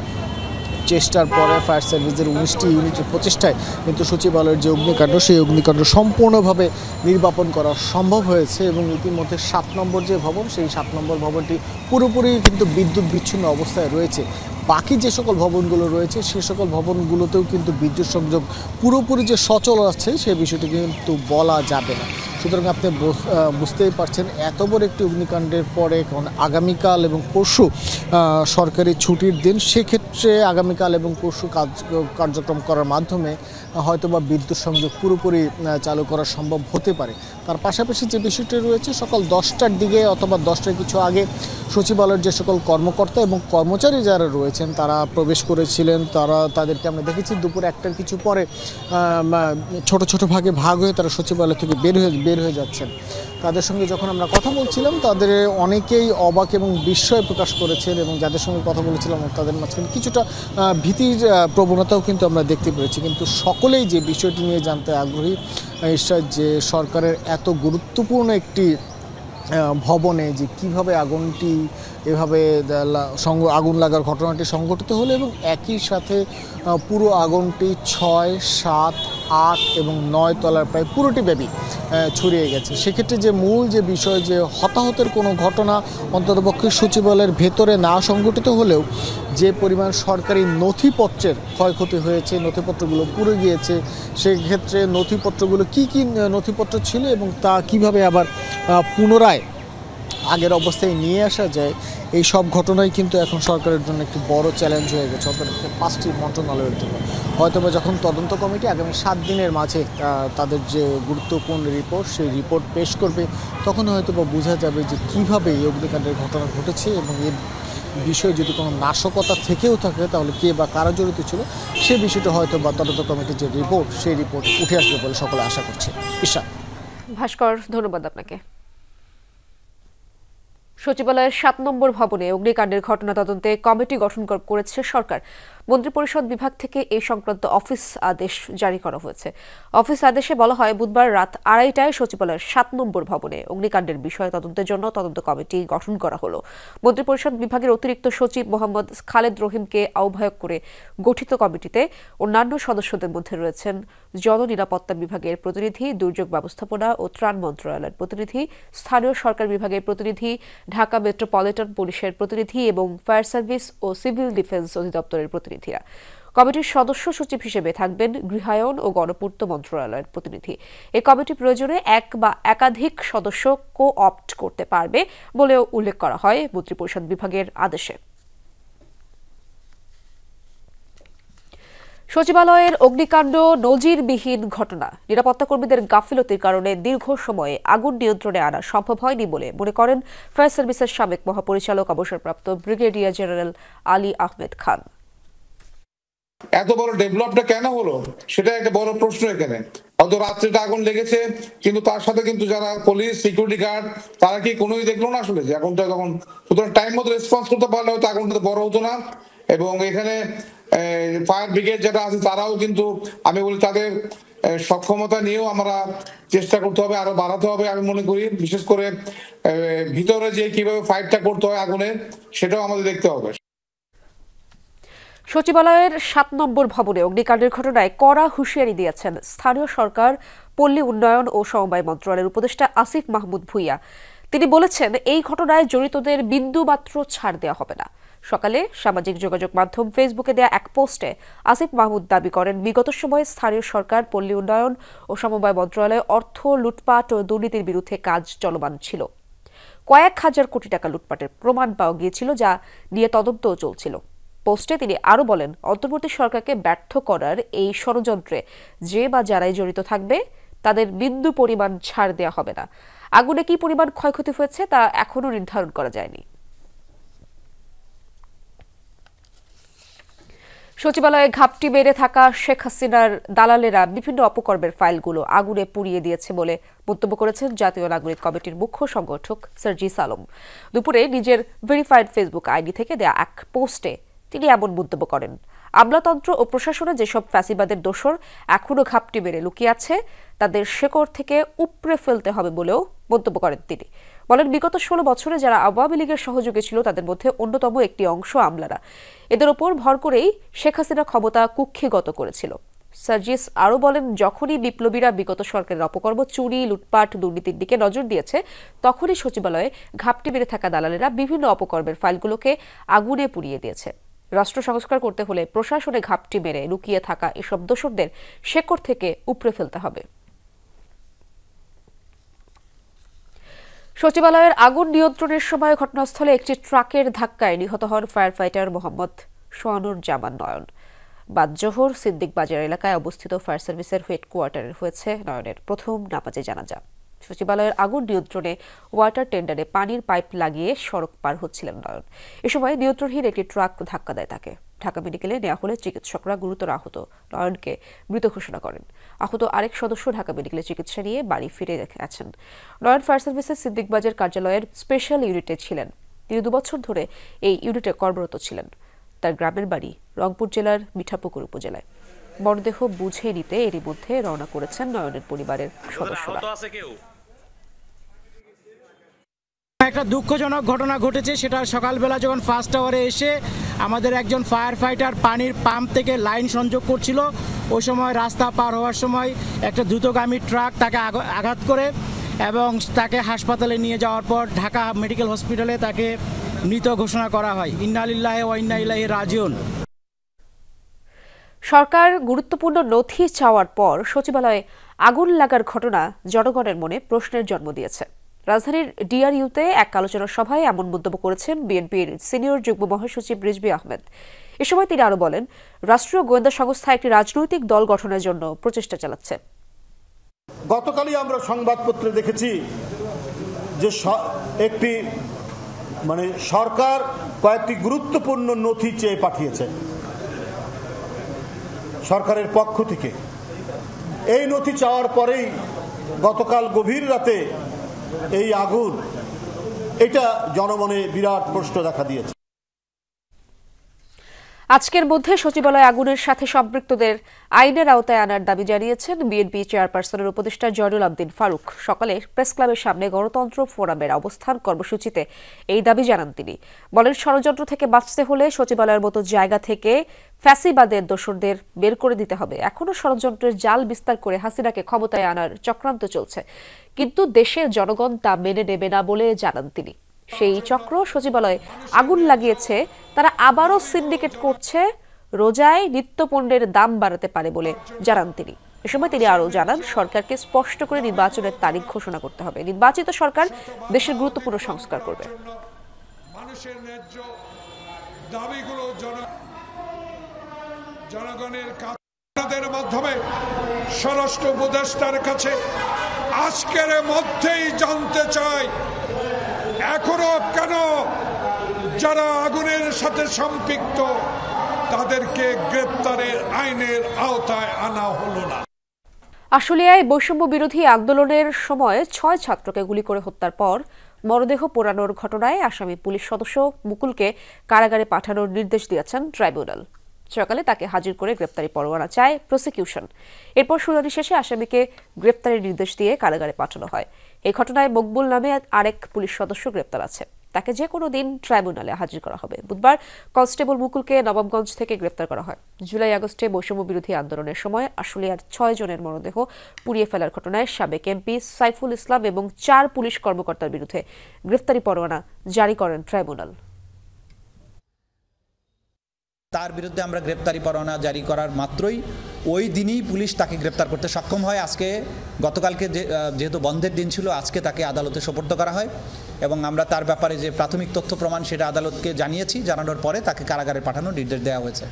চেষ্টার পরে ফায়ার সার্ভিসের 19টি ইউনিটের প্রচেষ্টায় কিন্তু সচিবালয়ের যে অগ্নিকাণ্ড, সেই অগ্নিকাণ্ড সম্পূর্ণভাবে নির্বাপন করা সম্ভব হয়েছে এবং ইতিমধ্যে 7 নম্বর যে ভবন, সেই 7 নম্বর ভবনটি পুরোপুরি কিন্তু বিদ্যুৎ বিচ্ছিন্ন অবস্থায় রয়েছে। বাকি যে সকল ভবনগুলো রয়েছে, সে সকল ভবনগুলোতেও কিন্তু বিদ্যুৎ সংযোগ পুরোপুরি যে সচল আছে, সেই বিষয়টি কিন্তু বলা যাবে না। সুতরাং আপনি বুঝতেই পারছেন, এত বড় একটি অগ্নিকাণ্ডের পরে, কারণ আগামীকাল এবং পরশু সরকারি ছুটির দিন, সেক্ষেত্রে আগামীকাল এবং পরশু কার্যক্রম করার মাধ্যমে হয়তোবা বিদ্যুৎ সংযোগ পুরোপুরি চালু করা সম্ভব হতে পারে। তার পাশাপাশি যে বিষয়টি রয়েছে, সকাল 10টার দিকে অথবা 10টার কিছু আগে সচিবালয়ের যে সকল কর্মকর্তা এবং কর্মচারী যারা রয়েছেন তারা প্রবেশ করেছিলেন, তাদেরকে আমরা দেখেছি দুপুর 1টার কিছু পরে ছোট ছোট ভাগে ভাগ হয়ে তারা সচিবালয় থেকে বের হয়ে যাচ্ছেন। তাদের সঙ্গে যখন আমরা কথা বলছিলাম, তাদের অনেকেই অবাক এবং বিস্ময় প্রকাশ করেছেন এবং যাদের সঙ্গে কথা বলেছিলাম তাদের মাঝখানে কিছুটা ভীতির প্রবণতাও কিন্তু আমরা দেখতে পেরেছি। কিন্তু সকলেই যে বিষয়টি নিয়ে জানতে আগ্রহী, যে সরকারের এত গুরুত্বপূর্ণ একটি ভবনে যে কিভাবে আগুনটি এভাবে আগুন লাগার ঘটনাটি সংঘটিত হলো এবং একই সাথে পুরো আগুনটি 6, 7, 8 এবং 9 তলার প্রায় পুরোটি ব্যাপী ছড়িয়ে গেছে। সেক্ষেত্রে যে মূল যে বিষয়, যে হতাহতের কোনো ঘটনা অন্ততপক্ষে সচিবালয়ের ভেতরে না সংঘটিত হলেও যে পরিমাণ সরকারি নথিপত্রের ক্ষয়ক্ষতি হয়েছে, নথিপত্রগুলো পুড়ে গিয়েছে, সেক্ষেত্রে নথিপত্রগুলো কি নথিপত্র ছিল এবং তা কিভাবে আবার পুনরায় আগের অবস্থায় নিয়ে আসা যায়, এই সব ঘটনাই কিন্তু এখন সরকারের জন্য একটি বড় চ্যালেঞ্জ হয়ে গেছে, অন্তত 5টি মন্ত্রণালয়ের জন্য। হয়তোবা যখন তদন্ত কমিটি আগামী 7 দিনের মাঝে তাদের যে গুরুত্বপূর্ণ রিপোর্ট, সেই রিপোর্ট পেশ করবে, তখন হয়তোবা বোঝা যাবে যে কীভাবে এই অগ্নিকাণ্ডের ঘটনা ঘটেছে এবং এর বিষয়ে যদি কোনো নাশকতা থেকেও থাকে তাহলে কে বা কারা জড়িত ছিল, সে বিষয়টা হয়তো বা তদন্ত কমিটির যে রিপোর্ট, সেই রিপোর্ট উঠে আসবে বলে সকলে আশা করছে। ঈশা। ভাস্কর, ধন্যবাদ আপনাকে। সচিবালয়ের 7 নম্বর ভবনে অগ্নিকাণ্ডের ঘটনা তদন্তে কমিটি গঠন করেছে সরকার। মন্ত্রিপরিষদ বিভাগ থেকে এই সংক্রান্ত অফিস আদেশ জারি করা হয়েছে। অফিস আদেশে বলা হয়, বুধবার রাত 2:30টায় সচিবালয়ের 7 নম্বর ভবনে অগ্নিকাণ্ডের বিষয়ে তদন্তের জন্য তদন্ত কমিটি গঠন করা হলো। মন্ত্রিপরিষদ বিভাগের অতিরিক্ত সচিব মোহাম্মদ খালেদ রহিমকে আহ্বায়ক করে গঠিত কমিটিতে অন্যান্য সদস্যদের মধ্যে রয়েছেন জননিরাপত্তা বিভাগের প্রতিনিধি, দুর্যোগ ব্যবস্থাপনা ও ত্রাণ মন্ত্রণালয়ের প্রতিনিধি, স্থানীয় সরকার বিভাগের প্রতিনিধি, ঢাকা মেট্রোপলিটন পুলিশের প্রতিনিধি এবং ফায়ার সার্ভিস ও সিভিল ডিফেন্স অধিদপ্তরের প্রতিনিধিরা। কমিটির সদস্য সচিব হিসেবে থাকবেন গৃহায়ন ও গণপূর্ত মন্ত্রণালয়ের প্রতিনিধি। এই কমিটি প্রয়োজনে এক বা একাধিক সদস্য কো-অপ্ট করতে পারবে বলেও উল্লেখ করা হয় মন্ত্রিপরিষদ বিভাগের আদেশে। সচিবালয়ের অগ্নিকাণ্ড নজিরবিহীন ঘটনা। নিরাপত্তা কর্মীদের গাফিলতির কারণে দীর্ঘ সময়ে আগুন নিয়ন্ত্রণে আনা সম্ভব হয়নি বলে মনে করেন ফায়ার সার্ভিসের সাবেক মহাপরিচালক অবসরপ্রাপ্ত ব্রিগেডিয়ার জেনারেল আলী আহমেদ খান। এত বড় ডেভেলপটা কেন হলো সেটা একটা বড় প্রশ্ন এখানে। অত রাত্রিটা আগুন লেগেছে, কিন্তু তার সাথে কিন্তু যারা পুলিশ, সিকিউরিটি গার্ড, তারা কি কোনোই দেখলো না আসলে যে আগুনটা তখন, সুতরাং টাইম মতো রেসপন্স করতে পারলে হয়তো আগুনটা বড় হতো না। এবং এখানে ফায়ার ব্রিগেড যারা আছে তারাও কিন্তু, আমি বলি তাদের সক্ষমতা নিয়েও আমরা চেষ্টা করতে হবে, আরো বাড়াতে হবে আমি মনে করি। বিশেষ করে ভিতরে যে কিভাবে ফাইটটা করতে হয় আগুনের, সেটাও আমাদের দেখতে হবে। সচিবালয়ের 7 নম্বর ভবনে অগ্নিকাণ্ডের ঘটনায় কড়া হুঁশিয়ারি দিয়েছেন স্থানীয় সরকার, পল্লী উন্নয়ন ও সমবায় মন্ত্রণালয়ের উপদেষ্টা আসিফ মাহমুদ ভুইয়া। তিনি বলেছেন, এই ঘটনায় জড়িতদের বিন্দুমাত্র ছাড় দেওয়া হবে না। সকালে সামাজিক যোগাযোগ মাধ্যম ফেসবুকে দেয়া এক পোস্টে আসিফ মাহমুদ দাবি করেন, বিগত সময়ে স্থানীয় সরকার, পল্লী উন্নয়ন ও সমবায় মন্ত্রণালয়ে অর্থ লুটপাট ও দুর্নীতির বিরুদ্ধে কাজ চলমান ছিল। কয়েক হাজার কোটি টাকা লুটপাটের প্রমাণ পাওয়া গিয়েছিল, যা নিয়ে তদন্তও চলছিল। পোস্টে তিনি আরও বলেন, অন্তর্বর্তী সরকারকে ব্যর্থ করার এই ষড়যন্ত্রে যে বা যারাই জড়িত থাকবে তাদের বিন্দু পরিমাণ ছাড় দেওয়া হবে না। আগুনে কি পরিমাণ ক্ষয়ক্ষতি হয়েছে তা এখনও নির্ধারণ করা যায়নি। সচিবালয়ে ঘাপটি বেড়ে থাকা শেখ হাসিনার দালালেরা বিভিন্ন অপকর্মের ফাইলগুলো আগুনে পুড়িয়ে দিয়েছে বলে মন্তব্য করেছেন জাতীয় নাগরিক কমিটির মুখ্য সংগঠক সার্জিস আলম। দুপুরে নিজের ভেরিফাইড ফেসবুক আইডি থেকে দেয়া এক পোস্টে তিনি এমন মন্তব্য করেন, আমলাতন্ত্র ও প্রশাসনে যেসব ফ্যাসিবাদের দোসর এখনও ঘাপটি বেড়ে লুকিয়ে আছে তাদের শেকড় থেকে উপড়ে ফেলতে হবে বলেও মন্তব্য করেন তিনি। বলেন, বিগত 16 বছরে যারা আওয়ামী লীগের সহযোগী ছিল তাদের মধ্যে অন্যতম একটি অংশ আমলারা। এদের ওপর ভর করেই শেখ হাসিনা ক্ষমতা কুক্ষিগত করেছিল। সার্জিস আরও বলেন, যখনই বিপ্লবীরা বিগত সরকারের অপকর্ম, চুরি, লুটপাট, দুর্নীতির দিকে নজর দিয়েছে, তখনই সচিবালয়ে ঘাপটি বেড়ে থাকা দালালেরা বিভিন্ন অপকর্মের ফাইলগুলোকে আগুনে পুড়িয়ে দিয়েছে। রাষ্ট্র সংস্কার করতে হলে প্রশাসনে ঘাপটি মেরে লুকিয়ে থাকা এসব দোসরদের শেকড় থেকে উপড়ে ফেলতে হবে। সচিবালয়ের আগুন নিয়ন্ত্রণের সময় ঘটনাস্থলে একটি ট্রাকের ধাক্কায় নিহত হন ফায়ার ফাইটার মোহাম্মদ সোয়ানুর জামান নয়ন। বাদজোহর সিদ্দিক বাজার এলাকায় অবস্থিত ফায়ার সার্ভিসের হেডকোয়ার্টারে হয়েছে নয়নের প্রথম নামাজে জানাজা। সচিবালয়ের আগুন নিয়ন্ত্রণে ওয়াটার টেন্ডারে পানির পাইপ লাগিয়ে সড়ক পার হচ্ছিলেন নয়ন। এ সময় নিয়ন্ত্রণহীন একটি ট্রাক ধাক্কা দেয় তাকে। ঢাকা মেডিকেলে নেওয়া হলে চিকিৎসকরা গুরুতর আহত নয়নকে মৃত ঘোষণা করেন। আহত আরেক সদস্য ঢাকা মেডিকেলে চিকিৎসা নিয়ে বাড়ি ফিরে গেছেন। নয়ন ফায়ার সার্ভিসের সিদ্দিক বাজার কার্যালয়ের স্পেশাল ইউনিটে ছিলেন। তিনি 2 বছর ধরে এই ইউনিটে কর্মরত ছিলেন। তার গ্রামের বাড়ি রংপুর জেলার মিঠাপুকুর উপজেলায়। মরদেহ বুঝে নিতে এরই মধ্যে রওনা করেছেন নয়নের পরিবারের সদস্যরা। একটা দুঃখজনক ঘটনা ঘটেছে, সেটা সকালবেলা যখন ফার্স্ট আওয়ারে এসে আমাদের একজন ফায়ার ফাইটার পানির পাম্প থেকে লাইন সংযোগ করছিল, ওই সময় রাস্তা পার হওয়ার সময় একটা দ্রুতগামী ট্রাক তাকে আঘাত করে এবং তাকে হাসপাতালে নিয়ে যাওয়ার পর ঢাকা মেডিকেল হসপিটালে তাকে মৃত ঘোষণা করা হয়। ইন্না লিল্লাহি ওয়া ইন্না ইলাইহি রাজিউন। সরকার গুরুত্বপূর্ণ নথি চাওয়ার পর সচিবালয়ে আগুন লাগার ঘটনা জনগণের মনে প্রশ্নের জন্ম দিয়েছে। রাজধানীর ডিআরইউতে এক আলোচনা সভায় এমন মন্তব্য করেছেন বিএনপির সিনিয়র যুগ্ম মহাসচিব রিজভী আহমেদ। এ সময় তিনি আরও বলেন, রাষ্ট্রীয় গোয়েন্দা সংস্থা একটি রাজনৈতিক দল গঠনের জন্য প্রচেষ্টা চালাচ্ছে। গতকালই আমরা সংবাদপত্রে দেখেছি যে একটি সরকার কয়েকটি গুরুত্বপূর্ণ নথি চেয়ে পাঠিয়েছে সরকারের পক্ষ থেকে। এই নথি চাওয়ার পরেই গতকাল গভীর রাতে এই আগুন, এটা জনমনে বিরাট প্রশ্ন দেখা দিয়েছে। আজকের মধ্যে সচিবালয় আগুনের সাথে সম্পৃক্তদের আইনের আওতায় আনার দাবি জানিয়েছেন বিএনপি চেয়ারপারসনের উপদেষ্টা জয়নুল আবদিন ফারুক। সকালে প্রেস ক্লাবের সামনে গণতন্ত্র ফোরামের অবস্থান কর্মসূচিতে এই দাবি জানান তিনি। বলেন, ষড়যন্ত্র থেকে বাঁচতে হলে সচিবালয়ের মতো জায়গা থেকে ফ্যাসিবাদের দোসরদের বের করে দিতে হবে। এখনও ষড়যন্ত্রের জাল বিস্তার করে হাসিনাকে ক্ষমতায় আনার চক্রান্ত চলছে, কিন্তু দেশের জনগণ তা মেনে নেবে না বলে জানান তিনি। সেই চক্র সচিবালয়ে আগুন লাগিয়েছে, তারা আবারও সিন্ডিকেট করছে, রোজায় নিত্যপণ্যের দাম বাড়াতে পারে বলে জানান তিনি। এ সময় তিনি আরও জানান, সরকারকে স্পষ্ট করে নির্বাচনের তারিখ ঘোষণা করতে হবে। নির্বাচিত সরকার দেশের গুরুত্বপূর্ণ সংস্কার করবে। মানুষের ন্যায্য দাবিগুলো জনগণের কাছে মাধ্যমে স্বরাষ্ট্র উপদেষ্টার কাছে আজকের মধ্যেই জানতে চাই, এখনো কেন যারা আগুনের সাথে সম্পৃক্ত তাদেরকে গ্রেপ্তারের আইনের আওতায় আনা হলো না। আশুলিয়ায় বৈষম্য বিরোধী আন্দোলনের সময় 6 ছাত্রকে গুলি করে হত্যার পর মরদেহ পোড়ানোর ঘটনায় আসামি পুলিশ সদস্য মুকুলকে কারাগারে পাঠানোর নির্দেশ দিয়েছেন ট্রাইব্যুনাল। সকালে তাকে হাজির করে গ্রেপ্তারি পরোয়ানা চায় প্রসিকিউশন। এরপর শুনানি শেষে আসামিকে গ্রেপ্তারের নির্দেশ দিয়ে কারাগারে পাঠানো হয়। এই ঘটনায় মকবুল নামে আরেক পুলিশ সদস্য গ্রেপ্তার আছে। তাকে যে কোনো দিন ট্রাইব্যুনালে হাজির করা হবে। বুধবার কনস্টেবল মুকুলকে নবাবগঞ্জ থেকে গ্রেপ্তার করা হয়। জুলাই আগস্টে বৈষম্য বিরোধী আন্দোলনের সময় আশুলিয়ার 6 জনের মরদেহ পুড়িয়ে ফেলার ঘটনায় সাবেক এমপি সাইফুল ইসলাম এবং 4 পুলিশ কর্মকর্তার বিরুদ্ধে গ্রেপ্তারি পরোয়ানা জারি করেন ট্রাইব্যুনাল। তার বিরুদ্ধে আমরা গ্রেপ্তারি পরোয়ানা জারি করার মাত্রই ওই দিনই পুলিশ তাকে গ্রেপ্তার করতে সক্ষম হয়। আজকে গতকালকে যেহেতু বন্ধের দিন ছিল, আজকে তাকে আদালতে সোপর্দ করা হয় এবং আমরা তার ব্যাপারে যে প্রাথমিক তথ্য প্রমাণ সেটা আদালতকে জানিয়েছি। জানানোর পরে তাকে কারাগারে পাঠানোর নির্দেশ দেওয়া হয়েছে।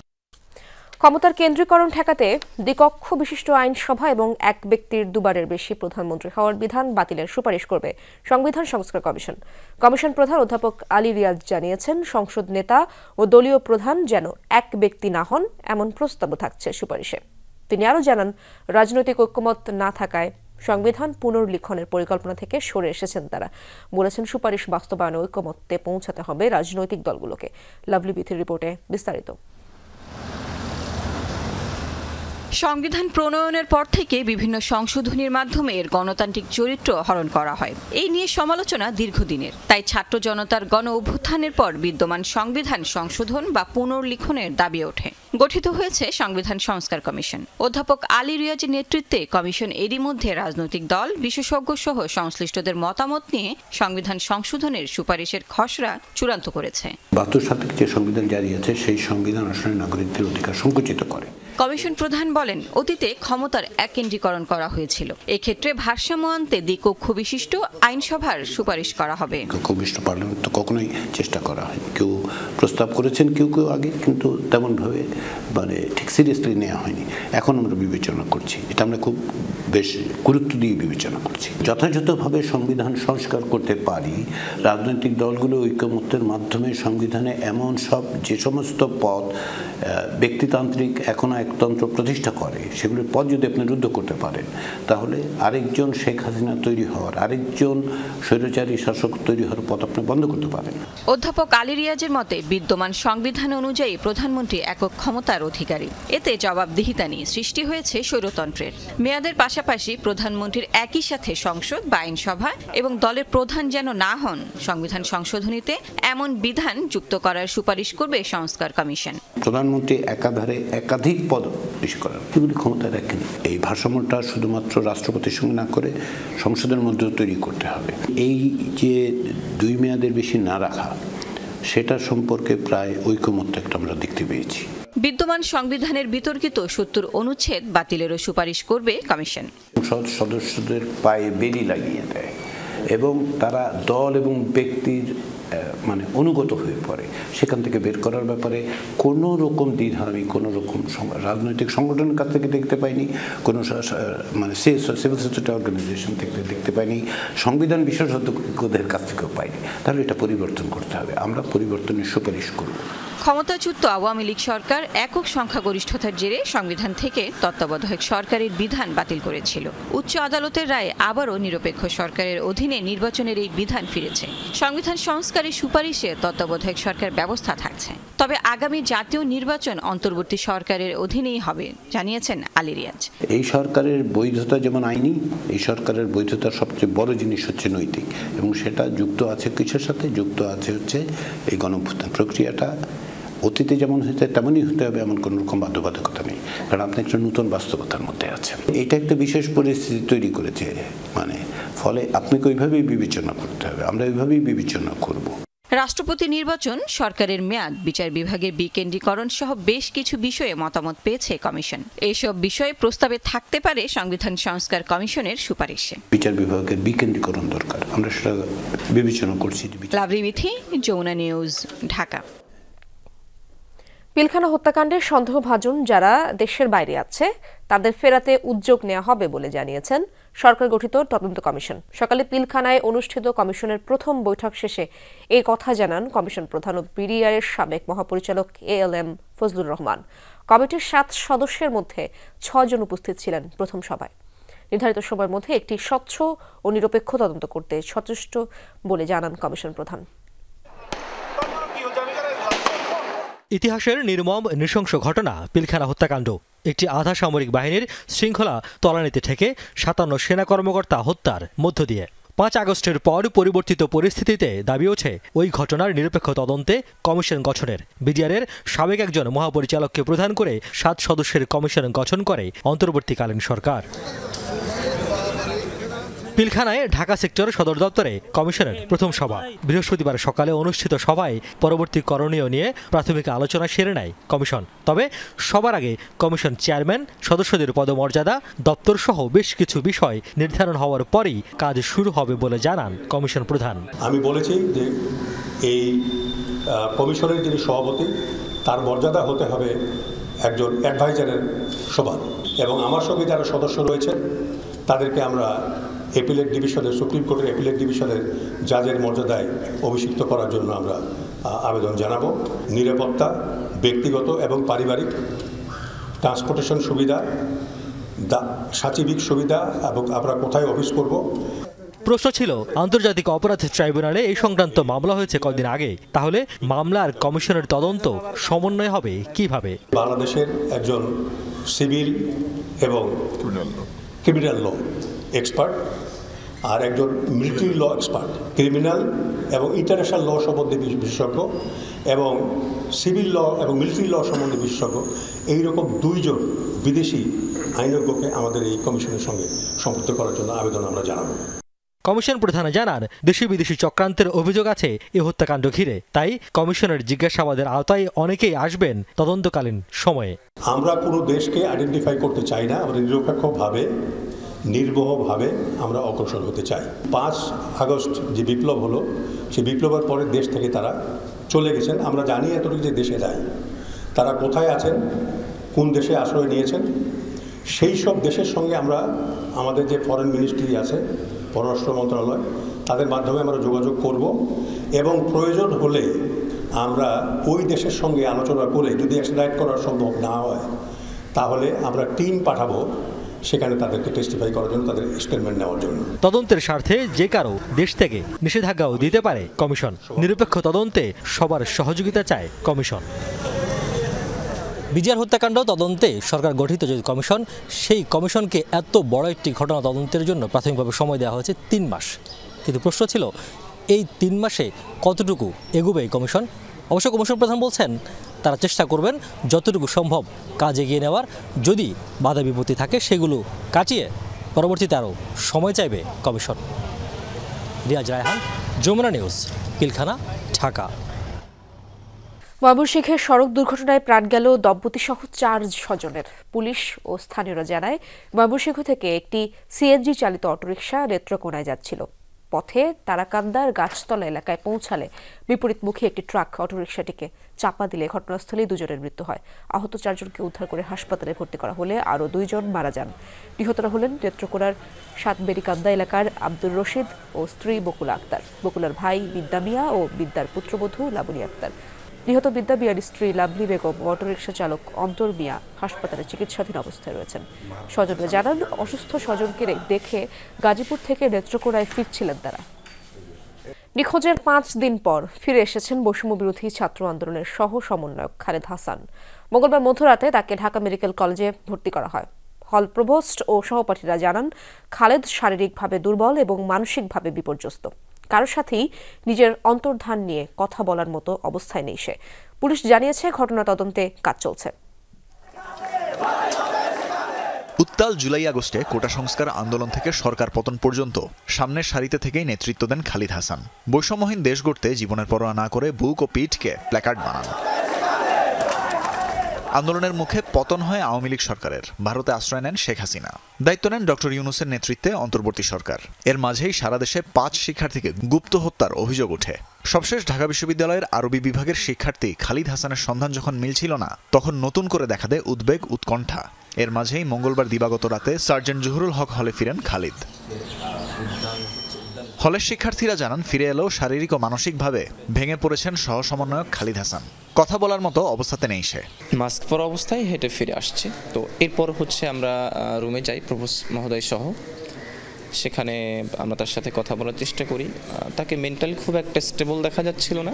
ক্ষমতার কেন্দ্রীকরণ ঠেকাতে দ্বিকক্ষ বিশিষ্ট আইনসভা এবং এক ব্যক্তির দুবারের বেশি প্রধানমন্ত্রী হওয়ার বিধান বাতিলের সুপারিশ করবে সংবিধান সংস্কার কমিশন। কমিশন প্রধান অধ্যাপক আলী রিয়াজ জানিয়েছেন, সংসদ নেতা ও দলীয় প্রধান যেন এক ব্যক্তি না হন এমন প্রস্তাবও থাকছে সুপারিশে। তিনি আরও জানান, রাজনৈতিক ঐক্যমত না থাকায় সংবিধান পুনর্লিখনের পরিকল্পনা থেকে সরে এসেছেন তারা। বলেছেন, সুপারিশ বাস্তবায়নে ঐক্যমত্যে পৌঁছাতে হবে রাজনৈতিক দলগুলোকে। লাভলি বিথির রিপোর্টে বিস্তারিত। সংবিধান প্রণয়নের পর থেকে বিভিন্ন সংশোধনীর মাধ্যমে এর গণতান্ত্রিক চরিত্র হরণ করা হয়। এই নিয়ে সমালোচনা দীর্ঘদিনের। তাই ছাত্র জনতার গণ অভ্যুত্থানের পর বিদ্যমান সংবিধান সংশোধন বা পুনর্লিখনের দাবি ওঠে। গঠিত হয়েছে সংবিধান সংস্কার কমিশন। অধ্যাপক আলী রিয়াজের নেতৃত্বে কমিশন এরই মধ্যে রাজনৈতিক দল, বিশেষজ্ঞ সহ সংশ্লিষ্টদের মতামত নিয়ে সংবিধান সংশোধনের সুপারিশের খসড়া চূড়ান্ত করেছে। ৭২ শতক যে সংবিধান জারি আছে সেই সংবিধান আসলে নাগরিকদের অধিকার সংকুচিত করে। কমিশন প্রধান বলেন, অতীতে ক্ষমতার এককেন্দ্রীকরণ করা হয়েছিল। এক্ষেত্রে ভারসাম্য আনতে দ্বিকক্ষ বিশিষ্ট আইনসভার সুপারিশ করা হবে। কমিশন পার্লামেন্ট তো কখনোই চেষ্টা করা হয়, কেউ প্রস্তাব করেছেন কেউ আগে, কিন্তু তেমনভাবে ঠিক সিরিয়াসলি নেওয়া হয়নি। এখন আমরা বিবেচনা করছি, এটা আমরা খুব বেশ গুরুত্ব দিয়ে বিবেচনা করছি। যথাযথভাবে সংবিধান সংস্কার করতে পারি, রাজনৈতিক দলগুলো ঐক্যমত্যের মাধ্যমে সংবিধানে এমন যে সমস্ত পদ ব্যক্তিতান্ত্রিক এখন একতন্ত্র প্রতিষ্ঠা করে, সেগুলোর পদ যদি আপনি রুদ্ধ করতে পারেন, তাহলে আরেকজন শেখ হাসিনা তৈরি হওয়ার, আরেকজন স্বৈরাচারী শাসক তৈরি হওয়ার পথ আপনি বন্ধ করতে পারেন। অধ্যাপক আলী রিয়াজের মতে, বিদ্যমান সংবিধান অনুযায়ী প্রধানমন্ত্রী একক ক্ষমতার অধিকারী। এতে জবাবদিহিতা নিয়ে সৃষ্টি হয়েছে স্বৈরতন্ত্রের। মেয়াদের পাশাপাশি প্রধানমন্ত্রীর একই সাথে সংসদ বা আইনসভা এবং দলের প্রধান যেন না হন, সংবিধান সংশোধনীতে এমন বিধান যুক্ত করার সুপারিশ করবে সংস্কার কমিশন। প্রধানমন্ত্রী একাধারে একাধিক পদ পেশ করার, এগুলি ক্ষমতা রাখেন। এই ভারসাম্যটা শুধুমাত্র রাষ্ট্রপতির সঙ্গে না করে সংসদের মধ্যেও তৈরি করতে হবে। এই যে 2 মেয়াদের বেশি না রাখা, সেটা সম্পর্কে প্রায় ঐকমত্য একটা আমরা দেখতে পেয়েছি। বিদ্যমান সংবিধানের বিতর্কিত 70 অনুচ্ছেদ বাতিলেরও সুপারিশ করবে কমিশন। সংসদ সদস্যদের পায়ে বেড়ি লাগিয়ে দেয় এবং তারা দল এবং ব্যক্তির অনুগত হয়ে পড়ে, সেখান থেকে বের করার ব্যাপারে কোনো রকম দ্বিধা আমি কোনো রকম রাজনৈতিক সংগঠনের কাছ থেকে দেখতে পাইনি, কোনো সিভিল সোসাইটি অর্গানাইজেশন থেকে দেখতে পাইনি, সংবিধান বিশেষজ্ঞদের কাছ থেকেও পাইনি। তাহলে এটা পরিবর্তন করতে হবে। আমরা পরিবর্তনের সুপারিশ করব। ক্ষমতাচ্যুত আওয়ামী লীগ সরকার একক সংখ্যাগরিষ্ঠতার জেরে সংবিধান থেকে তত্ত্বাবধায়ক সরকারের বিধান বাতিল করেছিল। উচ্চ আদালতের রায়ে আবারও নিরপেক্ষ সরকারের অধীনে নির্বাচনের এই বিধান ফিরেছে। সংবিধান সংস্কারের সুপারিশে তত্ত্বাবধায়ক সরকার ব্যবস্থা থাকছে, তবে আগামী জাতীয় নির্বাচন অন্তর্বর্তী সরকারের অধীনেই হবে, জানিয়েছেন আলী রিয়াজ। এই সরকারের বৈধতা যেমন আইনি, এই সরকারের বৈধতার সবচেয়ে বড় জিনিস হচ্ছে নৈতিক, এবং সেটা যুক্ত আছে কিসের সাথে? যুক্ত আছে হচ্ছে এই গণঅভ্যুত্থান প্রক্রিয়াটা অতীতে যেমন হয়েছে তেমনই হতে হবে, এমন কোনো রকম বাধ্যবাধকতা নেই, কারণ আপনি একটা নতুন বাস্তবতার মধ্যে আছেন। এটা একটা বিশেষ পরিস্থিতি তৈরি করেছে, ফলে আপনাকে ওইভাবেই বিবেচনা করতে হবে। আমরা ওইভাবেই বিবেচনা করব। রাষ্ট্রপতি নির্বাচন, সরকারের মেয়াদ, বিচার বিভাগের বিকেন্দ্রীকরণ সহ বেশ কিছু বিষয়ে মতামত পেয়েছে কমিশন। এইসব বিষয়ে প্রস্তাবে থাকতে পারে সংবিধান সংস্কার কমিশনের সুপারিশে। বিচার বিভাগের বিকেন্দ্রীকরণ দরকার, আমরা সেটা বিবেচনা করছি। লাভলি বিথি, যমুনা নিউজ, ঢাকা। পিলখানা হত্যাকাণ্ডের সন্দেহভাজন যারা দেশের বাইরে আছে তাদের ফেরাতে উদ্যোগ নেওয়া হবে বলে জানিয়েছেন সরকার গঠিত তদন্ত কমিশন। সকালে পিলখানায় অনুষ্ঠিত কমিশনের প্রথম বৈঠক শেষে এই কথা জানান কমিশন প্রধান ও বিডিআরের সাবেক মহাপরিচালক ALM ফজলুর রহমান। কমিটির 7 সদস্যের মধ্যে 6 জন উপস্থিত ছিলেন প্রথম সভায়। নির্ধারিত সময়ের মধ্যে একটি স্বচ্ছ ও নিরপেক্ষ তদন্ত করতে সচেষ্ট বলে জানান কমিশন প্রধান। ইতিহাসের নির্মম নৃশংস ঘটনা পিলখানা হত্যাকাণ্ড। একটি আধা সামরিক বাহিনীর শৃঙ্খলা তলানিতে ঠেকে 57 সেনা কর্মকর্তা হত্যার মধ্য দিয়ে 5 আগস্টের পর পরিবর্তিত পরিস্থিতিতে দাবি ওঠে ওই ঘটনার নিরপেক্ষ তদন্তে কমিশন গঠনের। বিডিআরের সাবেক একজন মহাপরিচালককে প্রধান করে 7 সদস্যের কমিশন গঠন করে অন্তর্বর্তীকালীন সরকার। পিলখানায় ঢাকা সেক্টর সদর দপ্তরে কমিশনের প্রথম সভা। বৃহস্পতিবার সকালে অনুষ্ঠিত সভায় পরবর্তী করণীয় নিয়ে প্রাথমিক আলোচনা সেরে নেয় কমিশন। তবে সবার আগে কমিশন চেয়ারম্যান, সদস্যদের পদমর্যাদা, দপ্তর সহ বেশ কিছু বিষয় নির্ধারণ হওয়ার পরেই কাজ শুরু হবে বলে জানান কমিশন প্রধান। আমি বলেছি যে এই কমিশনের যিনি সভাপতি তার মর্যাদা হতে হবে একজন অ্যাডভাইজারের সমান, এবং আমার সঙ্গে যারা সদস্য রয়েছেন তাদেরকে আমরা অ্যাপিলেট ডিভিশনের, সুপ্রিম কোর্টের অ্যাপিলেট ডিভিশনের জাজের মর্যাদায় অভিষিক্ত করার জন্য আমরা আবেদন জানাবো। নিরাপত্তা, ব্যক্তিগত এবং পারিবারিক, ট্রান্সপোর্টেশন সুবিধা, সাচিবিক সুবিধা, এবং আমরা কোথায় অফিস করব। প্রশ্ন ছিল, আন্তর্জাতিক অপরাধ ট্রাইব্যুনালে এই সংক্রান্ত মামলা হয়েছে কদিন আগে, তাহলে মামলার কমিশনের তদন্ত সমন্বয় হবে কিভাবে? বাংলাদেশের একজন সিভিল এবং ক্রিমিনাল ল এক্সপার্ট আর একজন মিলিটারি ল এক্সপার্ট, ক্রিমিনাল এবং ইন্টারন্যাশনাল ল সম্বন্ধে বিশেষজ্ঞ এবং সিভিল ল এবং মিলিটারি ল সম্বন্ধে বিশেষজ্ঞ, এইরকম দুইজন বিদেশি আইনজ্ঞকে আমাদের এই কমিশনের সঙ্গে সম্পৃক্ত করার জন্য আবেদন আমরা জানাবো। কমিশন প্রধান জানান, দেশি বিদেশি চক্রান্তের অভিযোগ আছে এই হত্যাকাণ্ড ঘিরে, তাই কমিশনের জিজ্ঞাসাবাদের আওতায় অনেকেই আসবেন তদন্তকালীন সময়ে। আমরা কোনো দেশকে আইডেন্টিফাই করতে চাই না, আমরা নিরপেক্ষভাবে, নির্ভয়ভাবে আমরা অগ্রসর হতে চাই। 5 আগস্ট যে বিপ্লব হলো, সেই বিপ্লবের পরে দেশ থেকে তারা চলে গেছেন। আমরা জানি এতটুকু যে দেশে নাই, তারা কোথায় আছেন, কোন দেশে আশ্রয় নিয়েছেন, সেই সব দেশের সঙ্গে আমরা আমাদের যে ফরেন মিনিস্ট্রি আছে, পররাষ্ট্র মন্ত্রণালয়, তাদের মাধ্যমে আমরা যোগাযোগ করব এবং প্রয়োজন হলে আমরা ওই দেশের সঙ্গে আলোচনা করে যদি এক্সট্রাডিট করা সম্ভব না হয় তাহলে আমরা টিম পাঠাবো সেখানে তাদেরকে টেস্টিফাই করার জন্য, তাদের স্টেটমেন্ট নেওয়ার জন্য। তদন্তের স্বার্থে যে কারো দেশ থেকে নিষেধাজ্ঞাও দিতে পারে কমিশন। নিরপেক্ষ তদন্তে সবার সহযোগিতা চায় কমিশন। বিজিআর হত্যাকাণ্ড তদন্তে সরকার গঠিত যে কমিশন, সেই কমিশনকে এত বড় একটি ঘটনা তদন্তের জন্য প্রাথমিকভাবে সময় দেওয়া হয়েছে 3 মাস। কিন্তু প্রশ্ন ছিল, এই 3 মাসে কতটুকু এগোবে এই কমিশন? অবশ্য কমিশন প্রধান বলছেন, তারা চেষ্টা করবেন যতটুকু সম্ভব কাজ এগিয়ে নেওয়ার। যদি বাধা বিপত্তি থাকে সেগুলো কাটিয়ে পরবর্তীতে আরও সময় চাইবে কমিশন। রিয়াজ রায়হান, যমুনা নিউজ, পিলখানা, ঢাকা। ময়মনসিংহে সড়ক দুর্ঘটনায় প্রাণ গেল দম্পতিসহ 4 স্বজনের। পুলিশ ও স্থানীয়রা জানায়, ময়মনসিংহ থেকে একটি সিএনজি চালিত অটোরিকশা নেত্রকোনায় যাচ্ছিল। পথে তারাকান্দার গাছতলা এলাকায় পৌঁছালে বিপরীতমুখী একটি ট্রাক অটোরিকশাটিকে চাপা দিলে ঘটনাস্থলেই 2 জনের মৃত্যু হয়। আহত 4 জনকে উদ্ধার করে হাসপাতালে ভর্তি করা হলে আরও 2 জন মারা যান। নিহতরা হলেন নেত্রকোনার সাতবেরিকান্দা এলাকার আব্দুর রশিদ ও স্ত্রী বকুলা আক্তার, বকুলার ভাই বিদ্যা মিয়া ও বিদ্যার পুত্রবধূ লাবণী আক্তার। নিহত বিদ্যা মিয়ার স্ত্রী লাভলি বেগম ও অটোরিকশা চালক অন্তর মিয়া হাসপাতালে চিকিৎসাধীন অবস্থায় রয়েছেন। স্বজনরা জানান, অসুস্থ স্বজনকে দেখে গাজীপুর থেকে নেত্রকোনায় ফিরছিলেন তারা। নিখোঁজের 5 দিন পর ফিরে এসেছেন বৈষম্য বিরোধী ছাত্র আন্দোলনের সহ সমন্বয়ক খালেদ হাসান। মঙ্গলবার মধ্যরাতে তাকে ঢাকা মেডিকেল কলেজে ভর্তি করা হয়। হল প্রভোস্ট ও সহপাঠীরা জানান, খালেদ শারীরিকভাবে দুর্বল এবং মানসিকভাবে বিপর্যস্ত। কারোর সাথেই নিজের অন্তর্ধান নিয়ে কথা বলার মতো অবস্থায় নেই সে। পুলিশ জানিয়েছে, ঘটনা তদন্তে কাজ চলছে। উত্তাল জুলাই আগস্টে কোটা সংস্কার আন্দোলন থেকে সরকার পতন পর্যন্ত সামনের সারিতে থেকেই নেতৃত্ব দেন খালিদ হাসান। বৈষম্যহীন দেশ গড়তে জীবনের পরোয়া না করে বুক ও পিঠকে প্ল্যাকার্ড বানান। আন্দোলনের মুখে পতন হয় আওয়ামী লীগ সরকারের। ভারতে আশ্রয় নেন শেখ হাসিনা। দায়িত্ব নেন ডক্টর ইউনূসের নেতৃত্বে অন্তর্বর্তী সরকার। এর মাঝেই সারা দেশে 5 শিক্ষার্থীকে গুপ্ত হত্যার অভিযোগ ওঠে। সবশেষ ঢাকা বিশ্ববিদ্যালয়ের আরবি বিভাগের শিক্ষার্থী খালিদ হাসানের সন্ধান যখন মিলছিল না, তখন নতুন করে দেখা দেয় উদ্বেগ, উৎকণ্ঠা। এর মাঝেই মঙ্গলবার দিবাগত রাতে সার্জেন্ট জহুরুল হক হলে ফিরেন খালিদ। হলের শিক্ষার্থীরা জানান, ফিরে এলেও শারীরিক ও মানসিকভাবে ভেঙে পড়েছেন সহ সমন্বয়ক খালিদ হাসান। কথা বলার মতো অবস্থাতে নেই সে। মাস্ক পরা অবস্থায় হেঁটে ফিরে আসছে। তো এরপর আমরা রুমে যাই প্রভোস্ট মহোদয় সহ। সেখানে আমরা তার সাথে কথা বলার চেষ্টা করি। তাকে মেন্টালি খুব একটা স্টেবল দেখা যাচ্ছিল না,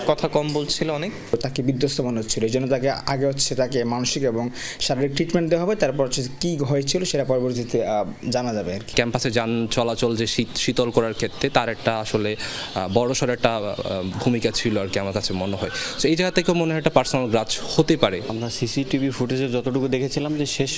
কথা কম বলছিল অনেক। তাকে বিধ্বস্ত মনে হচ্ছিল, এই জন্য তাকে আগে তাকে মানসিক এবং শারীরিক ট্রিটমেন্ট দেওয়া হবে। তারপর কী হয়েছিল সেটা পরবর্তীতে জানা যাবে আর কি। ক্যাম্পাসে যান চলাচল যে শীতল করার ক্ষেত্রে তার একটা আসলে বড়সড় একটা ভূমিকা ছিল আর কি, আমার কাছে মনে হয়। তো এই জায়গা থেকেও মনে হয় একটা পার্সোনাল গ্রাজ হতে পারে। আমরা সিসিটিভি ফুটেজে যতটুকু দেখেছিলাম যে শেষ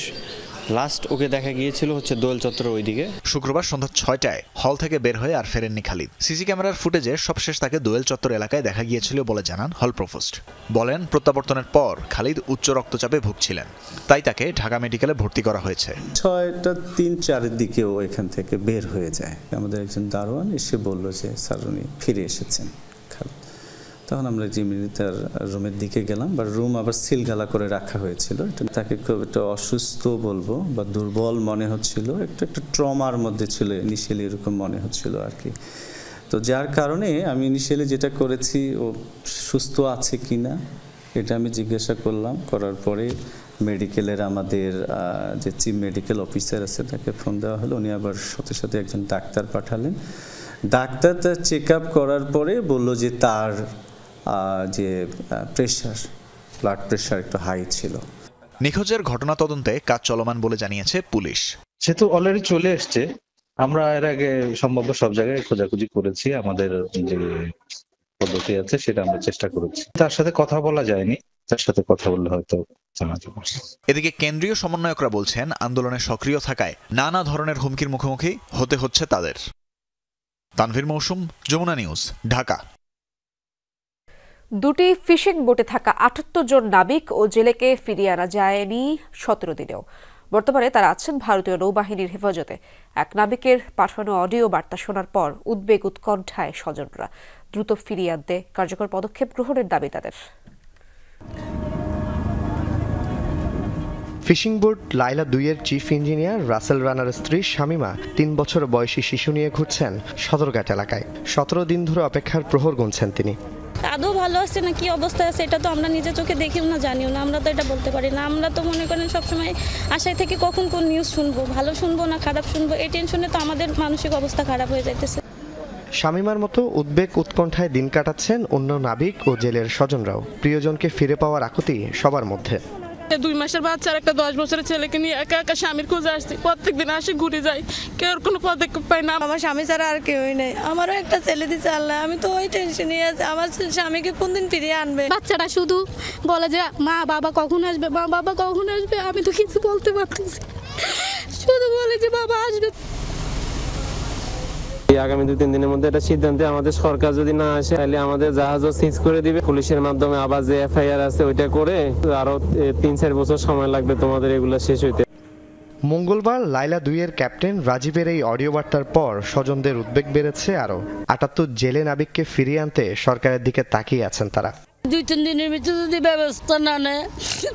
লাস্ট ওকে দেখা গিয়েছিল হচ্ছে দোয়েল চত্বরের ওইদিকে। শুক্রবার সন্ধ্যা 6টায় হল থেকে বের হয়ে আর ফেরেননি খালিদ। সিসি ক্যামেরার ফুটেজে সবশেষ তাকে দোয়েল চত্বর এলাকায় দেখা গিয়েছিল বলে জানান হল প্রভোস্ট। বলেন প্রত্যাবর্তনের পর খালিদ উচ্চ রক্তচাপে ভুগছিলেন, তাই তাকে ঢাকা মেডিকেলে ভর্তি করা হয়েছে। 6:03-4 দিকেও এখান থেকে বের হয়ে যায়। আমাদের একজন দারোয়ান এসে বলল যে স্যার উনি ফিরে এসেছেন। তখন আমরা জিমিনি তার রুমের দিকে গেলাম, বা রুম আবার সিলগালা করে রাখা হয়েছিল। তাকে খুব একটা অসুস্থ বলবো বা দুর্বল মনে হচ্ছিল, একটা ট্রমার মধ্যে ছিল ইনিশিয়ালি, এরকম মনে হচ্ছিল আর কি। তো যার কারণে আমি ইনিশিয়ালি যেটা করেছি, ও সুস্থ আছে কিনা এটা আমি জিজ্ঞাসা করলাম। করার পরে মেডিকেলের আমাদের যে চিফ মেডিকেল অফিসার আছে তাকে ফোন দেওয়া হলো। উনি আবার সাথে সাথে একজন ডাক্তার পাঠালেন। ডাক্তার তার চেক আপ করার পরে বলল যে তার যে প্রেশার, ব্লাড প্রেশার একটু হাই ছিল। নিখোঁজের ঘটনা তদন্তে কাজ চলমান বলে জানিয়েছে পুলিশ। যেহেতু অলরেডি চলে এসছে, আমরা এর আগে সম্ভাব্য সব জায়গায় খোঁজাখুঁজি করেছি। আমাদের যে পদ্ধতি আছে সেটা আমরা চেষ্টা করেছি। তার সাথে কথা বলা যায়নি, তার সাথে কথা বললে হয়তো জানা যাবে। এদিকে কেন্দ্রীয় সমন্বয়করা বলছেন আন্দোলনে সক্রিয় থাকায় নানা ধরনের হুমকির মুখোমুখি হতে হচ্ছে তাদের। তানভীর মৌসুম, যমুনা নিউজ, ঢাকা। দুটি ফিশিং বোটে থাকা ৭৮ জন নাবিক ও জেলেকে ফিরিয়ে আনা যায়নি ১৭ দিনেও। বর্তমানে তারা আছেন ভারতীয় নৌবাহিনীর হেফাজতে। এক নাবিকের পাঠানো অডিও বার্তা শোনার পর উদ্বেগ উৎকণ্ঠায় স্বজনরা। দ্রুত ফিরিয়ে আনতে কার্যকর পদক্ষেপ গ্রহণের দাবি তাদের। ফিশিং বোট লাইলা ২-এর চিফ ইঞ্জিনিয়ার রাসেল রানার স্ত্রী শামিমা ৩ বছর বয়সী শিশু নিয়ে ঘুরছেন সদরঘাট এলাকায়। ১৭ দিন ধরে অপেক্ষার প্রহর গুনছেন তিনি। আদৌ ভালো আছে না কি অবস্থায় আছে এটা তো আমরা নিজে চোখে দেখিও না, জানিও না, আমরা তো এটা বলতে পারি না। আমরা তো মনে করেন সবসময় আশায় থেকে কখন কোন নিউজ শুনবো, ভালো শুনবো না খারাপ শুনবো, এই টেনশনে তো আমাদের মানসিক অবস্থা খারাপ হয়ে যাইতেছে। শামিমার মতো উদ্বেগ উৎকণ্ঠায় দিন কাটাচ্ছেন অন্য নাবিক ও জেলের স্বজনরাও। প্রিয়জনকে ফিরে পাওয়ার আকুতি সবার মধ্যে। 2 মাসের বাচ্চা আর একটা 10 বছরের ছেলেকে নিয়ে একা একা স্বামীর খোঁজে আসছি। প্রত্যেকদিন আসে ঘুরে যাই, কেউ কোনো পদক্ষেপ পাই না। আমার স্বামী ছাড়া আর কেউই নেই। আমারও একটা ছেলে দিচ্ছে আল্লাহ, আমি তো ওই টেনশনে আছি আমার স্বামীকে কোন দিন ফিরিয়ে আনবে। বাচ্চাটা শুধু বলে যে মা বাবা কখন আসবে, মা বাবা কখন আসবে। আমি তো কিছু বলতে পারতেছি, শুধু বলে যে বাবা আসবে। আগামী 2-3 দিনের মধ্যে এটা সিদ্ধান্তে আমাদের সরকার যদি না আসে তাহলে আমাদের জাহাজও সিজ করে দিবে। পুলিশের মাধ্যমে আবার যে এফআইআর আছে ওইটা করে আরো 3-4 বছর সময় লাগবে তোমাদের এগুলো শেষ হইতে। মঙ্গলবার লাইলা 2-এর ক্যাপ্টেন রাজীবের এই অডিও বার্তার পর স্বজনদের উদ্বেগ বেড়েছে আরো। ৭৮ জেলে নাবিককে ফিরিয়ে আনতে সরকারের দিকে তাকিয়ে আছেন তারা। 2-3 দিনের ভিতরে যদি ব্যবস্থা না নেয়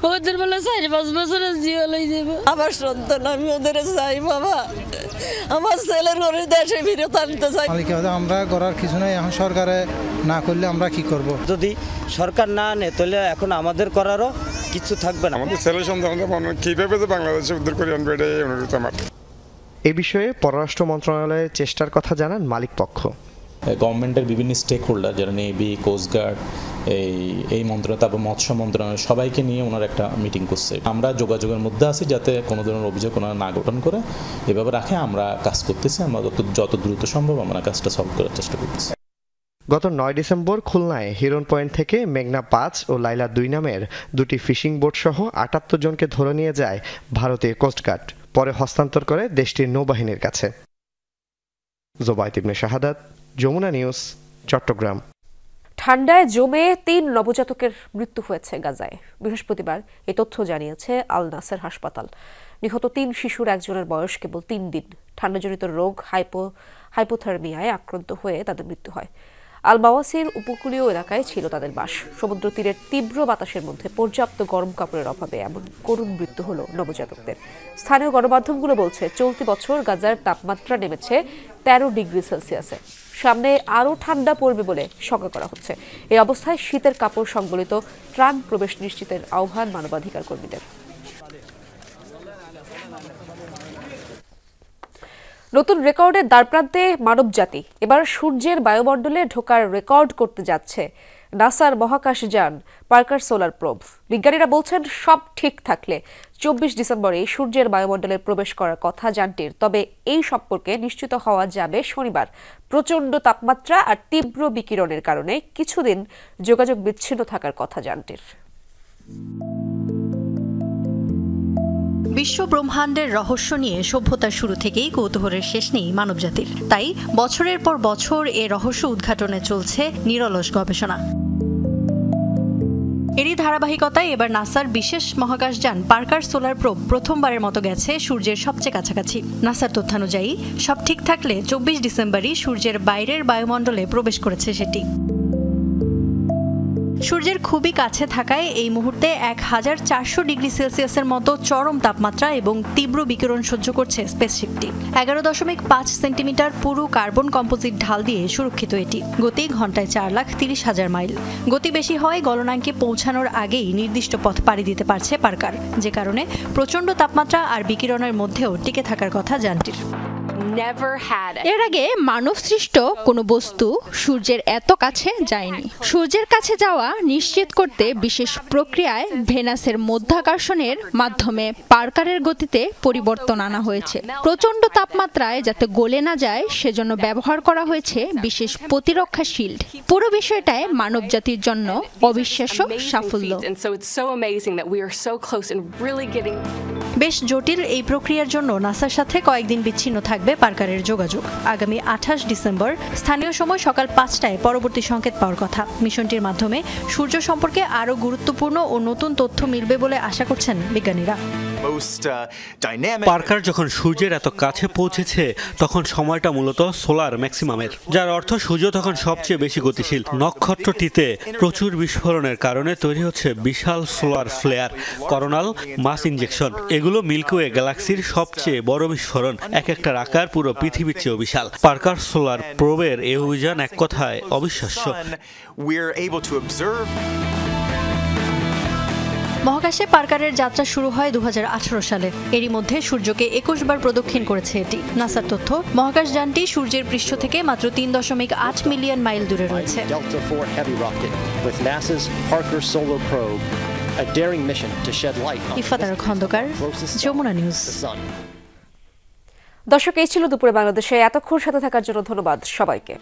ওদের বলে 4-5 বছরের জিও লই যাবে। আমার সন্তান, আমি ওদের চাই বাবা, আমার ছেলের ঘরে দেশে ফিরত আনতে চাই। আমরা করার কিছু নাই, এখন সরকারে না করলে আমরা কি করব? যদি সরকার না নেয় তাহলে এখন আমাদের করারও কিছু থাকবে না। আমাদের ছেলে সন্তান কিভাবে বাংলাদেশে উদ্ধার করে আনবে এটাই অনুরোধ আমার। এই বিষয়ে পররাষ্ট্র মন্ত্রণালয়ের চেষ্টার কথা জানান মালিক পক্ষ। গভর্নমেন্টের বিভিন্ন স্টেক হোল্ডার যারা নেভি, কোস্টগার্ড, এই মন্ত্রণালয়, তারপর মৎস্য মন্ত্রণালয়, সবাইকে নিয়ে ওনার একটা মিটিং করছে। আমরা যোগাযোগের মধ্যে আছি যাতে কোনো ধরনের অভিযোগ ওনারা না গঠন করে এভাবে রাখে। আমরা কাজ করতেছি, আমরা যত দ্রুত সম্ভব আমরা কাজটা সলভ করার চেষ্টা করতেছি। গত 9 ডিসেম্বর খুলনায় হিরন পয়েন্ট থেকে মেঘনা 5 ও লাইলা 2 নামের দুটি ফিশিং বোট সহ ৭৮ জনকে ধরে নিয়ে যায় ভারতীয় কোস্টগার্ড, পরে হস্তান্তর করে দেশটির নৌবাহিনীর কাছে। জোবায়েত ইবনে শাহাদাত, যমুনা নিউজ, চট্টগ্রাম। ঠান্ডায় জমে 3 নবজাতকের মৃত্যু হয়েছে গাজায়। বৃহস্পতিবার এই তথ্য জানিয়েছে আল নাসের হাসপাতাল। নিহত 3 শিশুর একজনের বয়স কেবল 3 দিন। ঠান্ডাজনিত রোগ হাইপোথার্মিয়ায় আক্রান্ত হয়ে তাদের মৃত্যু হয়। আল বাওয়াসির উপকূলীয় এলাকায় ছিল তাদের বাস। সমুদ্র তীরের তীব্র বাতাসের মধ্যে পর্যাপ্ত গরম কাপড়ের অভাবে এমন করুণ মৃত্যু হলো নবজাতকদের। স্থানীয় গণমাধ্যমগুলো বলছে চলতি বছর গাজার তাপমাত্রা নেমেছে 13 ডিগ্রি সেলসিয়াসে। সামনে আরও ঠান্ডা পড়বে বলে শঙ্কা করা হচ্ছে। এই অবস্থায় শীতের কাপড় সংবলিত ত্রাণ প্রবেশ নিশ্চিতের আহ্বান মানবাধিকার কর্মীদের। নতুন রেকর্ডের দ্বারপ্রান্তে মানবজাতি। এবার সূর্যের বায়ুমণ্ডলে ঢোকার রেকর্ড করতে যাচ্ছে নাসার মহাকাশযান পার্কার সোলার প্রোব। বিজ্ঞানীরা বলছেন সব ঠিক থাকলে 24 ডিসেম্বরে সূর্যের বায়ুমণ্ডলে প্রবেশ করার কথা যানটির। তবে এই সম্পর্কে নিশ্চিত হওয়া যাবে শনিবার। প্রচণ্ড তাপমাত্রা আর তীব্র বিকিরণের কারণে কিছুদিন যোগাযোগ বিচ্ছিন্ন থাকার কথা যানটির। বিশ্ব ব্রহ্মাণ্ডের রহস্য নিয়ে সভ্যতার শুরু থেকেই কৌতূহলের শেষ নেই মানবজাতির। তাই বছরের পর বছর এ রহস্য উদ্ঘাটনে চলছে নিরলস গবেষণা। এরই ধারাবাহিকতায় এবার নাসার বিশেষ মহাকাশযান পার্কার সোলার প্রোব প্রথমবারের মতো গেছে সূর্যের সবচেয়ে কাছাকাছি। নাসার তথ্যানুযায়ী সব ঠিক থাকলে 24 ডিসেম্বরই সূর্যের বাইরের বায়ুমণ্ডলে প্রবেশ করেছে সেটি। সূর্যের খুবই কাছে থাকায় এই মুহূর্তে 1400 ডিগ্রি সেলসিয়াসের মতো চরম তাপমাত্রা এবং তীব্র বিকিরণ সহ্য করছে স্পেসশিপটি। 11.5 সেন্টিমিটার পুরু কার্বন কম্পোজিট ঢাল দিয়ে সুরক্ষিত এটি। গতি ঘন্টায় 4,30,000 মাইল। গতি বেশি হয় গলনাঙ্কে পৌঁছানোর আগেই নির্দিষ্ট পথ পাড়ি দিতে পারছে পার্কার, যে কারণে প্রচণ্ড তাপমাত্রা আর বিকিরণের মধ্যেও টিকে থাকার কথা যানটির। এর আগে মানবসৃষ্ট কোনো বস্তু সূর্যের এত কাছে যায়নি। সূর্যের কাছে যাওয়া নিশ্চিত করতে বিশেষ প্রক্রিয়ায় ভেনাসের মধ্যাকর্ষণের মাধ্যমে পার্কারের গতিতে পরিবর্তন আনা হয়েছে। প্রচণ্ড তাপমাত্রায় যাতে গলে না যায় সেজন্য ব্যবহার করা হয়েছে বিশেষ প্রতিরক্ষা শিল্ড। পুরো বিষয়টায় মানবজাতির জন্য অবিশ্বাস্য সাফল্য। বেশ জটিল এই প্রক্রিয়ার জন্য নাসার সাথে কয়েকদিন বিচ্ছিন্ন থাকবে পার্কারের যোগাযোগ। আগামী 28 ডিসেম্বর স্থানীয় সময় সকাল 5টায় পরবর্তী সংকেত পাওয়ার কথা। মিশনটির মাধ্যমে সূর্য সম্পর্কে আরও গুরুত্বপূর্ণ ও নতুন তথ্য মিলবে বলে আশা করছেন বিজ্ঞানীরা। পার্কার যখন সূর্যের এত কাছে পৌঁছেছে তখন সময়টা মূলত সোলার ম্যাক্সিমামের, যার অর্থ সূর্য তখন সবচেয়ে বেশি গতিশীল। নক্ষত্রটিতে প্রচুর বিস্ফোরণের কারণে তৈরি হচ্ছে বিশাল solar flare, coronal mass injection. এগুলো মিল্কওয়ে গ্যালাক্সির সবচেয়ে বড় বিস্ফোরণ। এক একটার আকার পুরো পৃথিবীর চেয়েও বিশাল। পার্কার সোলার প্রোবের এই অভিযান এক কথায় অবিশ্বাস্য। মহাকাশে পার্কারের যাত্রা শুরু হয় 2018 সালে। এরই মধ্যে সূর্যকে 21 বার প্রদক্ষিণ করেছে এটি। নাসার তথ্য, মহাকাশযানটি সূর্যের পৃষ্ঠ থেকে মাত্র 3.8 মিলিয়ন মাইল দূরে রয়েছে। ইফাতার খন্দকার, যমুনা নিউজ। দর্শক, এই ছিল দুপুরে বাংলাদেশে। এতক্ষণ সাথে থাকার জন্য ধন্যবাদ সবাইকে।